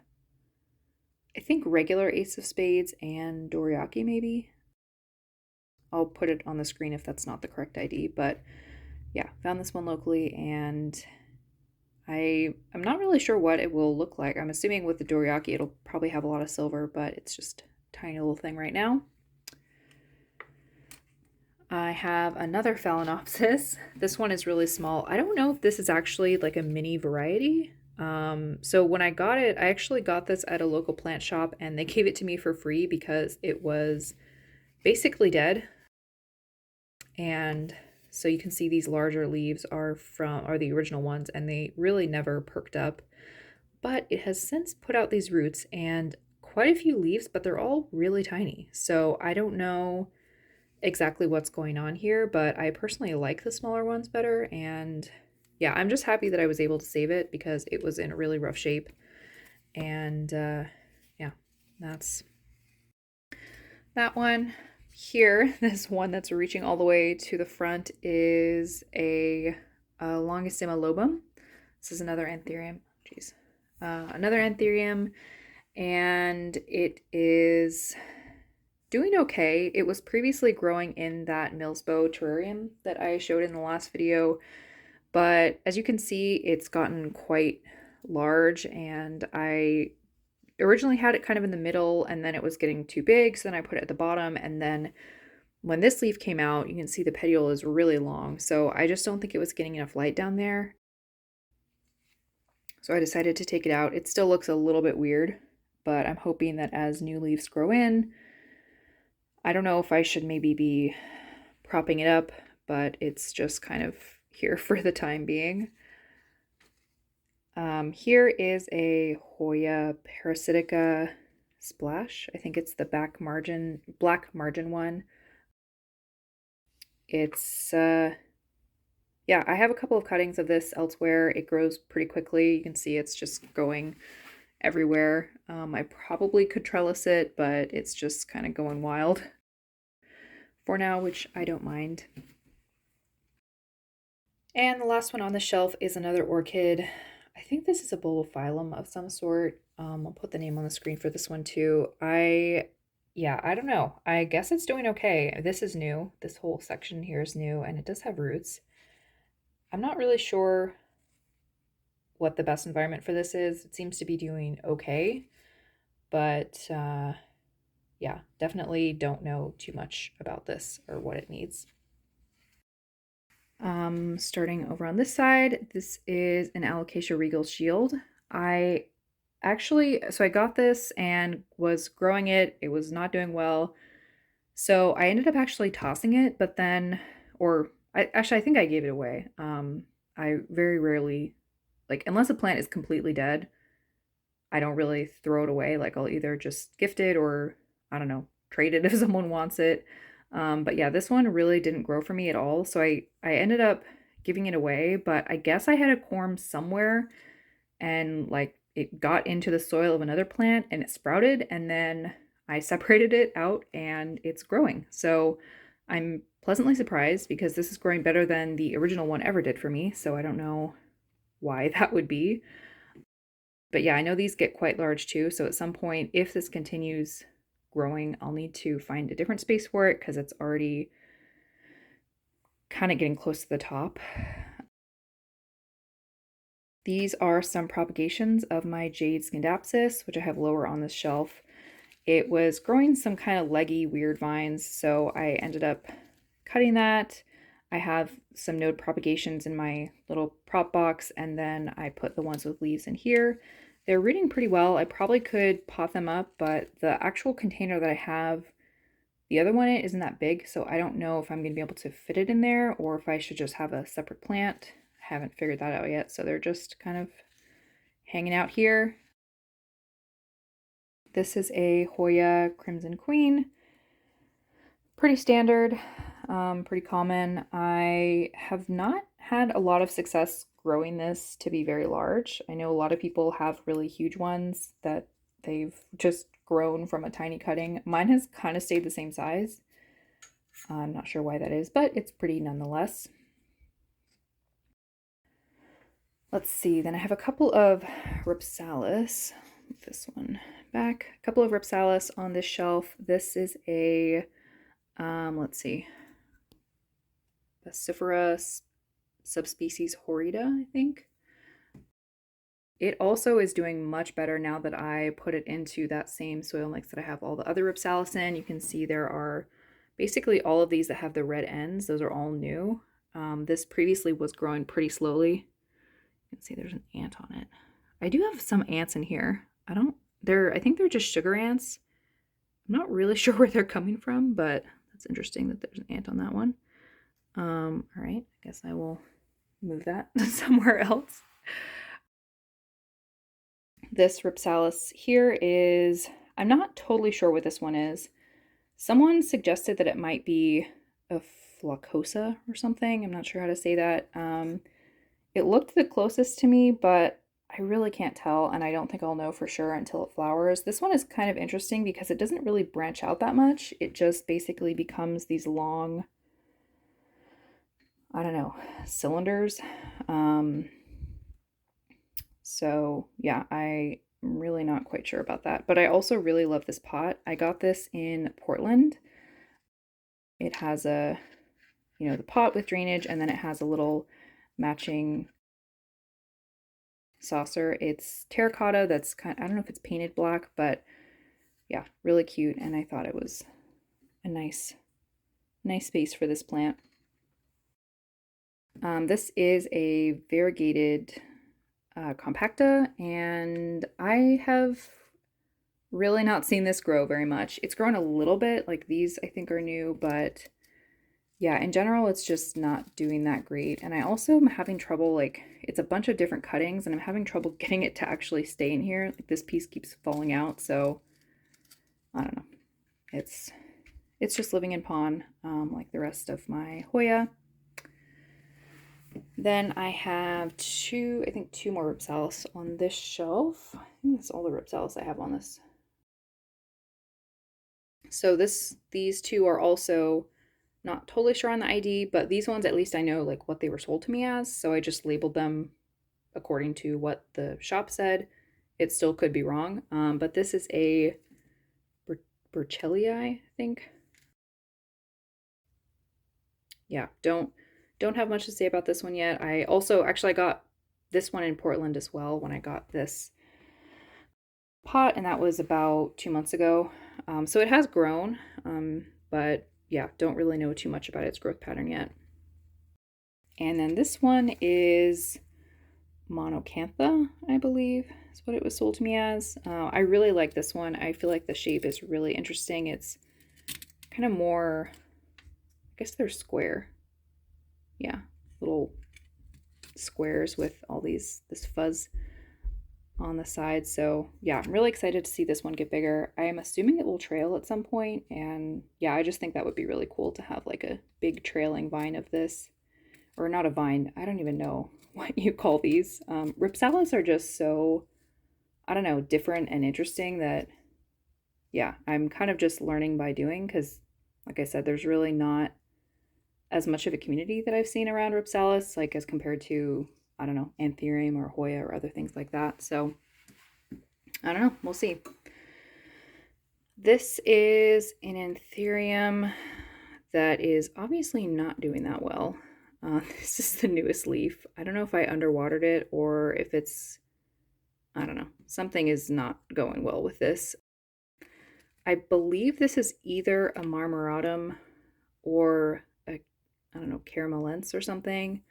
I think, regular Ace of Spades and Doriaki, maybe. I'll put it on the screen if that's not the correct ID, but yeah, found this one locally, and I'm not really sure what it will look like. I'm assuming with the Doriaki it'll probably have a lot of silver, but it's just a tiny little thing right now. I have another Phalaenopsis. This one is really small. I don't know if this is actually like a mini variety. So when I got it, I actually got this at a local plant shop, and they gave it to me for free because it was basically dead. And so you can see these larger leaves are the original ones, and they really never perked up. But it has since put out these roots and quite a few leaves, but they're all really tiny. So I don't know exactly what's going on here, but I personally like the smaller ones better. And yeah, I'm just happy that I was able to save it because it was in a really rough shape. And yeah, that's that one. Here, this one that's reaching all the way to the front is a Longissima lobum. This is another Anthurium. Jeez. Another Anthurium, and it is doing okay. It was previously growing in that Millsbow terrarium that I showed in the last video, but as you can see, it's gotten quite large, and I originally had it kind of in the middle, and then it was getting too big, so then I put it at the bottom, and then when this leaf came out, you can see the petiole is really long, so I just don't think it was getting enough light down there. So I decided to take it out. It still looks a little bit weird, but I'm hoping that as new leaves grow in, I don't know if I should maybe be propping it up, but it's just kind of here for the time being. Here is a Hoya parasitica splash. I think it's the black margin one. It's, yeah, I have a couple of cuttings of this elsewhere. It grows pretty quickly. You can see it's just going everywhere. I probably could trellis it, but it's just kind of going wild for now, which I don't mind. And the last one on the shelf is another orchid. I think this is a bulbophyllum of some sort. I'll put the name on the screen for this one too. Yeah, I don't know. I guess it's doing okay. This is new. This whole section here is new, and it does have roots. I'm not really sure what the best environment for this is. It seems to be doing okay, but yeah, definitely don't know too much about this or what it needs. Starting over on this side, this is an Alocasia regal shield. I got this and was growing it. It was not doing well. So I ended up actually tossing it, but then, I think I gave it away. I very rarely, like, unless a plant is completely dead, I don't really throw it away. Like, I'll either just gift it or, I don't know, trade it if someone wants it. But yeah, this one really didn't grow for me at all. So I ended up giving it away, but I guess I had a corm somewhere and like it got into the soil of another plant and it sprouted, and then I separated it out and it's growing. So I'm pleasantly surprised because this is growing better than the original one ever did for me. So I don't know why that would be. But yeah, I know these get quite large too. So at some point, if this continues growing, I'll need to find a different space for it because it's already kind of getting close to the top. These are some propagations of my jade scindapsus, which I have lower on this shelf. It was growing some kind of leggy, weird vines, so I ended up cutting that. I have some node propagations in my little prop box, and then I put the ones with leaves in here. They're rooting pretty well. I probably could pot them up, but the actual container that I have, the other one isn't that big, so I don't know if I'm going to be able to fit it in there or if I should just have a separate plant. I haven't figured that out yet, so they're just kind of hanging out here. This is a Hoya Crimson Queen. Pretty standard, pretty common. I have not had a lot of success growing this to be very large. I know a lot of people have really huge ones that they've just grown from a tiny cutting. Mine has kind of stayed the same size. I'm not sure why that is, but it's pretty nonetheless. Let's see, then I have a couple of Ripsalis. Move this one back. A couple of Ripsalis on this shelf. This is a, let's see, Vacifera subspecies Horrida, I think. It also is doing much better now that I put it into that same soil mix that I have all the other Ripsalis in. You can see there are basically all of these that have the red ends. Those are all new. This previously was growing pretty slowly. You can see there's an ant on it. I do have some ants in here. I think they're just sugar ants. I'm not really sure where they're coming from, but that's interesting that there's an ant on that one. All right, I guess I will move that somewhere else. This Ripsalis here is, I'm not totally sure what this one is. Someone suggested that it might be a Floccosa or something. I'm not sure how to say that. It looked the closest to me, but I really can't tell, and I don't think I'll know for sure until it flowers. This one is kind of interesting because it doesn't really branch out that much. It just basically becomes these long, I don't know, cylinders. So yeah, I'm really not quite sure about that. But I also really love this pot. I got this in Portland. It has a, the pot with drainage, and then it has a little matching saucer. It's terracotta that's I don't know if it's painted black, but yeah, really cute. And I thought it was a nice space for this plant. This is a variegated compacta, and I have really not seen this grow very much. It's grown a little bit, like these I think are new, but yeah, in general, it's just not doing that great. And I also am having trouble, like, it's a bunch of different cuttings, and I'm having trouble getting it to actually stay in here. Like, this piece keeps falling out, so I don't know. It's just living in pon, like the rest of my Hoya. Then I have I think two more Ripsalis on this shelf. I think that's all the Ripsalis I have on this. So these two are also not totally sure on the ID, but these ones at least I know like what they were sold to me as, so I just labeled them according to what the shop said. It still could be wrong, but this is a Burchellii, I think. Yeah, don't have much to say about this one yet. I also actually I got this one in Portland as well when I got this pot, and that was about 2 months ago. So it has grown, but yeah, don't really know too much about its growth pattern yet. And then this one is Monocantha, I believe is what it was sold to me as. I really like this one. I feel like the shape is really interesting. It's kind of more, I guess they're square. Yeah, little squares with all this fuzz. on the side. So yeah, I'm really excited to see this one get bigger. I am assuming it will trail at some point, and yeah, I just think that would be really cool to have like a big trailing vine of this, or not a vine. I don't even know what you call these. Ripsalis are just so, I don't know, different and interesting that yeah, I'm kind of just learning by doing because, like I said, there's really not as much of a community that I've seen around Ripsalis, like as compared to, I don't know, Anthurium or Hoya or other things like that. So I don't know. We'll see. This is an Anthurium that is obviously not doing that well. This is the newest leaf. I don't know if I underwatered it or if it's, I don't know, something is not going well with this. I believe this is either a marmoratum or a, I don't know, caramelense or something.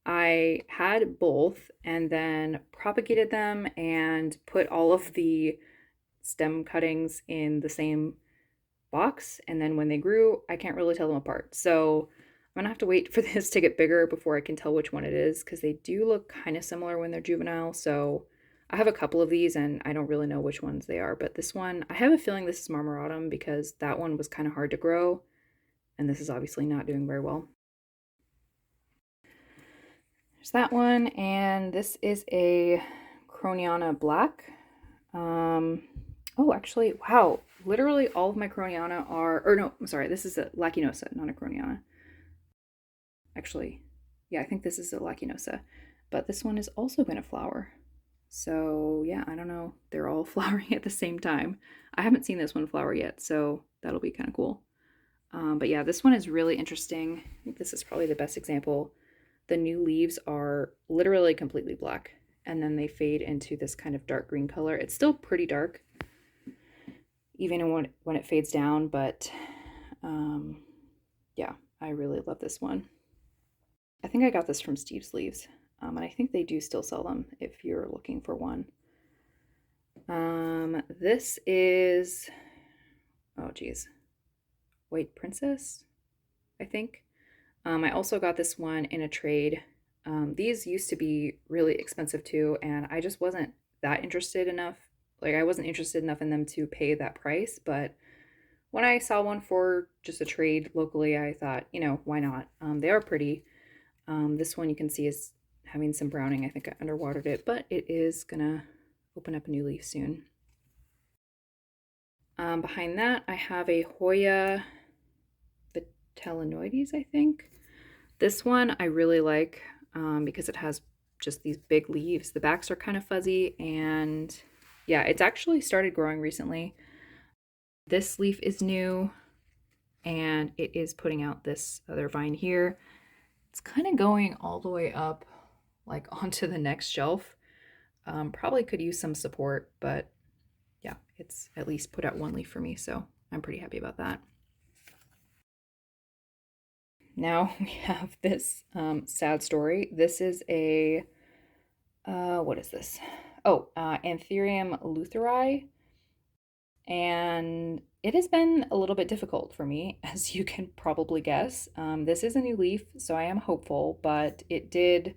I had both and then propagated them and put all of the stem cuttings in the same box. And then when they grew, I can't really tell them apart. So I'm gonna have to wait for this to get bigger before I can tell which one it is because they do look kind of similar when they're juvenile. So I have a couple of these and I don't really know which ones they are. But this one, I have a feeling this is marmoratum because that one was kind of hard to grow. And this is obviously not doing very well. There's that one, and this is a Croniana Black. Um, oh, actually, wow. Literally all of my Croniana are, or no, I'm sorry, this is a Lacinosa, not a Croniana. Actually, yeah, I think this is a Lacinosa. But this one is also going to flower. So, yeah, I don't know. They're all flowering at the same time. I haven't seen this one flower yet, so that'll be kind of cool. But yeah, this one is really interesting. I think this is probably the best example. The new leaves are literally completely black, and then they fade into this kind of dark green color. It's still pretty dark, even when it fades down, but yeah, I really love this one. I think I got this from Steve's Leaves, and I think they do still sell them if you're looking for one. This is, oh geez, White Princess, I think. I also got this one in a trade. These used to be really expensive too, and I just wasn't that interested enough. Like, I wasn't interested enough in them to pay that price. But when I saw one for just a trade locally, I thought, you know, why not? They are pretty. This one you can see is having some browning. I think I underwatered it, but it is gonna open up a new leaf soon. Behind that, I have a Hoya Vitelinoides, I think. This one I really like because it has just these big leaves. The backs are kind of fuzzy, and yeah, it's actually started growing recently. This leaf is new, and it is putting out this other vine here. It's kind of going all the way up, like onto the next shelf. Probably could use some support, but yeah, it's at least put out one leaf for me, so I'm pretty happy about that. Now we have this sad story. This is a, what is this? Oh, Anthurium lutheri. And it has been a little bit difficult for me, as you can probably guess. This is a new leaf, so I am hopeful, but it did,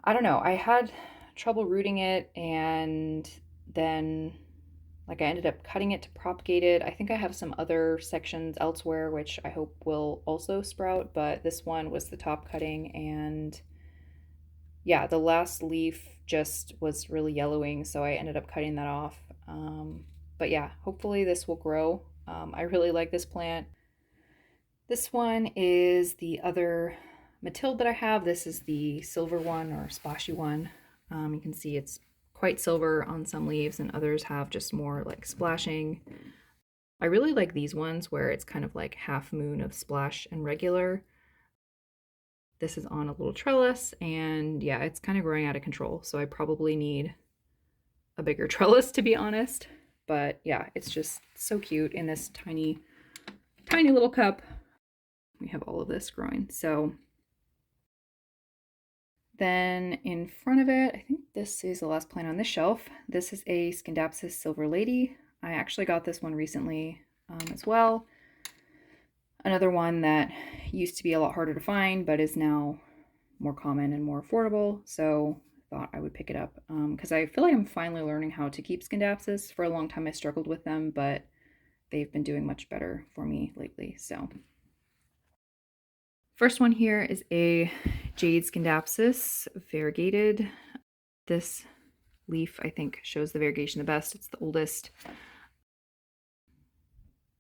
I don't know, I had trouble rooting it, and then like I ended up cutting it to propagate it. I think I have some other sections elsewhere which I hope will also sprout, but this one was the top cutting, and yeah, the last leaf just was really yellowing, so I ended up cutting that off. But yeah, hopefully this will grow. I really like this plant. This one is the other Matilde that I have. This is the silver one or splashy one. You can see it's quite silver on some leaves, and others have just more like splashing. I really like these ones where it's kind of like half moon of splash and regular. This is on a little trellis, and yeah, it's kind of growing out of control. So I probably need a bigger trellis, to be honest. But yeah, it's just so cute in this tiny, tiny little cup. We have all of this growing. So then in front of it, I think this is the last plant on this shelf. This is a Scindapsus Silver Lady. I actually got this one recently as well. Another one that used to be a lot harder to find, but is now more common and more affordable. So I thought I would pick it up because I feel like I'm finally learning how to keep Scindapsus. For a long time I struggled with them, but they've been doing much better for me lately. So first one here is a Jade Scindapsus variegated. This leaf I think shows the variegation the best. It's the oldest.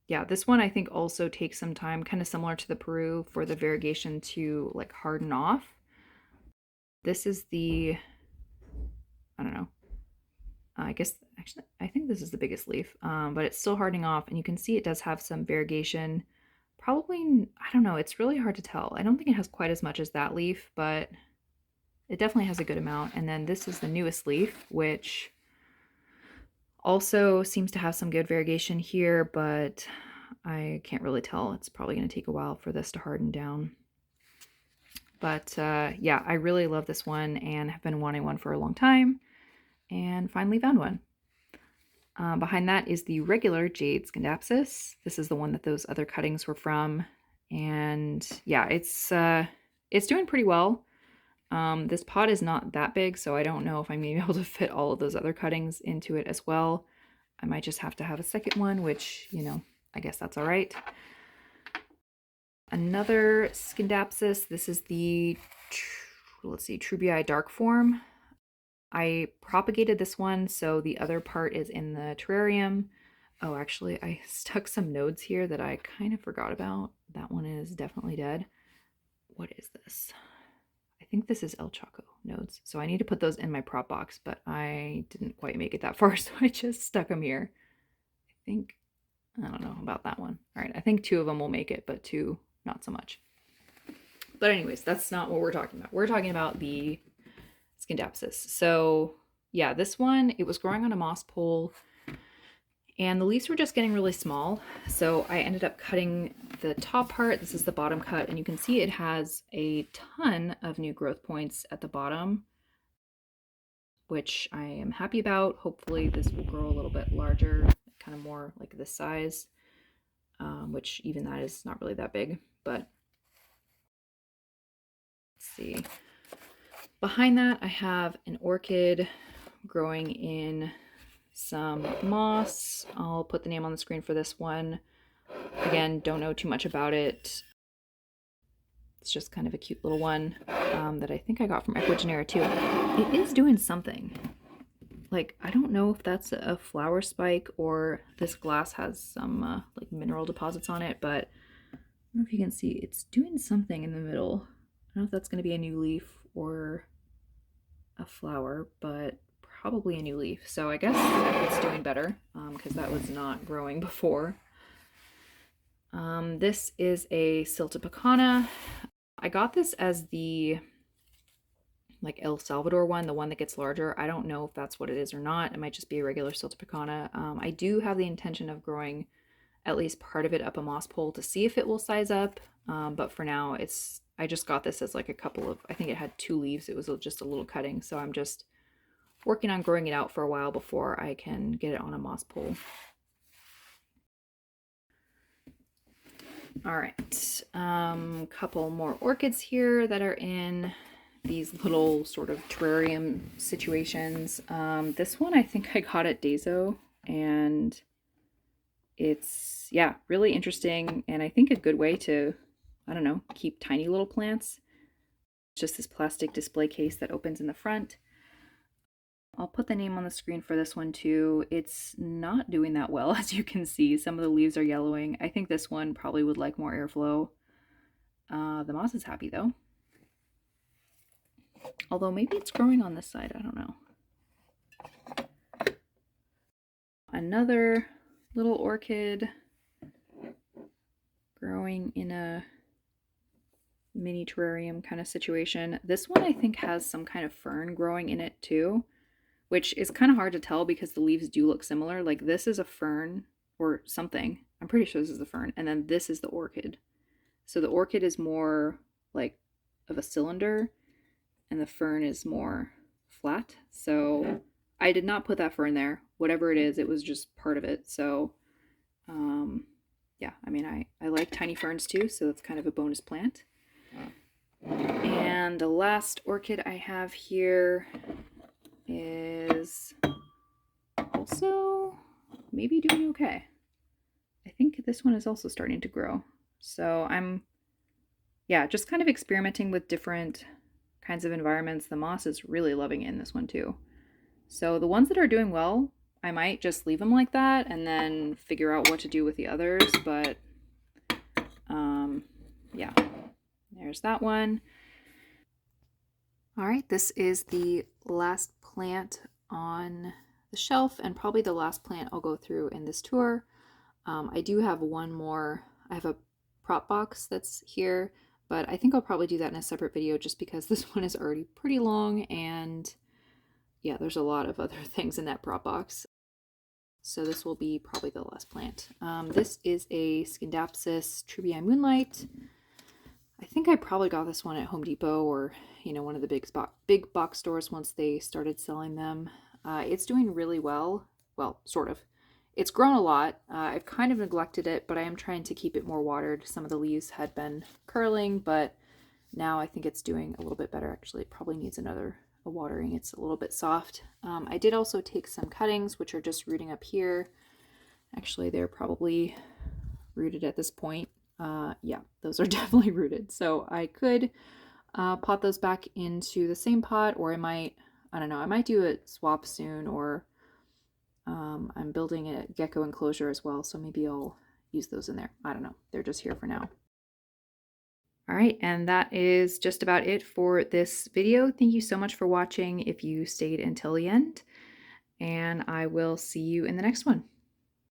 Yeah, this one I think also takes some time, kind of similar to the Peru, for the variegation to like harden off. This is the, I don't know, I guess actually I think this is the biggest leaf, but it's still hardening off, and you can see it does have some variegation. Probably, I don't know, it's really hard to tell. I don't think it has quite as much as that leaf, but it definitely has a good amount. And then this is the newest leaf, which also seems to have some good variegation here, but I can't really tell. It's probably going to take a while for this to harden down. But yeah, I really love this one and have been wanting one for a long time and finally found one. Behind that is the regular Jade Scindapsus. This is the one that those other cuttings were from. And yeah, it's doing pretty well. This pot is not that big, so I don't know if I'm going to be able to fit all of those other cuttings into it as well. I might just have to have a second one, which, you know, I guess that's all right. Another Scindapsus. This is the, let's see, Trubii dark form. I propagated this one, so the other part is in the terrarium. Oh, actually, I stuck some nodes here that I kind of forgot about. That one is definitely dead. What is this? I think this is El Chaco nodes. So I need to put those in my prop box, but I didn't quite make it that far, so I just stuck them here. I think, I don't know about that one. All right, I think 2 of them will make it, but 2, not so much. But anyways, that's not what we're talking about. We're talking about the Scindapsus. So yeah, this one, it was growing on a moss pole and the leaves were just getting really small. So I ended up cutting the top part. This is the bottom cut, and you can see it has a ton of new growth points at the bottom, which I am happy about. Hopefully this will grow a little bit larger, kind of more like this size, which even that is not really that big, but let's see. Behind that, I have an orchid growing in some moss. I'll put the name on the screen for this one. Again, don't know too much about it. It's just kind of a cute little one that I think I got from Equigenera too. It is doing something. Like, I don't know if that's a flower spike or this glass has some like mineral deposits on it, but I don't know if you can see, it's doing something in the middle. I don't know if that's going to be a new leaf or a flower, but probably a new leaf. So I guess it's doing better because that was not growing before. This is a Siltepecana. I got this as the like El Salvador one, the one that gets larger. I don't know if that's what it is or not. It might just be a regular Siltepecana. I do have the intention of growing at least part of it up a moss pole to see if it will size up. But for now, I just got this as like a couple of, I think it had 2 leaves. It was just a little cutting. So I'm just working on growing it out for a while before I can get it on a moss pole. All right, couple more orchids here that are in these little sort of terrarium situations. This one I think I got at Dazo, and it's, yeah, really interesting, and I think a good way to, I don't know, keep tiny little plants. It's just this plastic display case that opens in the front. I'll put the name on the screen for this one too. It's not doing that well, as you can see. Some of the leaves are yellowing. I think this one probably would like more airflow. The moss is happy though. Although maybe it's growing on this side, I don't know. Another little orchid growing in a mini terrarium kind of situation. This one I think has some kind of fern growing in it too, which is kind of hard to tell because the leaves do look similar. Like this is a fern or something. I'm pretty sure this is the fern. And then this is the orchid. So the orchid is more like of a cylinder and the fern is more flat. So I did not put that fern there. Whatever it is, it was just part of it. So yeah, I mean, I like tiny ferns too, so that's kind of a bonus plant. And the last orchid I have here is also maybe doing okay. I think this one is also starting to grow. So I'm, yeah, just kind of experimenting with different kinds of environments. The moss is really loving it in this one too. So the ones that are doing well, I might just leave them like that and then figure out what to do with the others. But yeah, there's that one. All right, this is the last plant on the shelf and probably the last plant I'll go through in this tour. I do have one more. I have a prop box that's here, but I think I'll probably do that in a separate video just because this one is already pretty long and yeah, there's a lot of other things in that prop box. So this will be probably the last plant. This is a Scindapsus Trubii Moonlight. I think I probably got this one at Home Depot or, you know, one of the big box stores once they started selling them. It's doing really well. Well, sort of. It's grown a lot. I've kind of neglected it, but I am trying to keep it more watered. Some of the leaves had been curling, but now I think it's doing a little bit better. Actually, it probably needs another watering. It's a little bit soft. I did also take some cuttings, which are just rooting up here. Actually, they're probably rooted at this point. Yeah, those are definitely rooted. So I could pot those back into the same pot, or I don't know, I might do a swap soon, or I'm building a gecko enclosure as well, so maybe I'll use those in there. I don't know. They're just here for now. All right, and that is just about it for this video. Thank you so much for watching if you stayed until the end, and I will see you in the next one.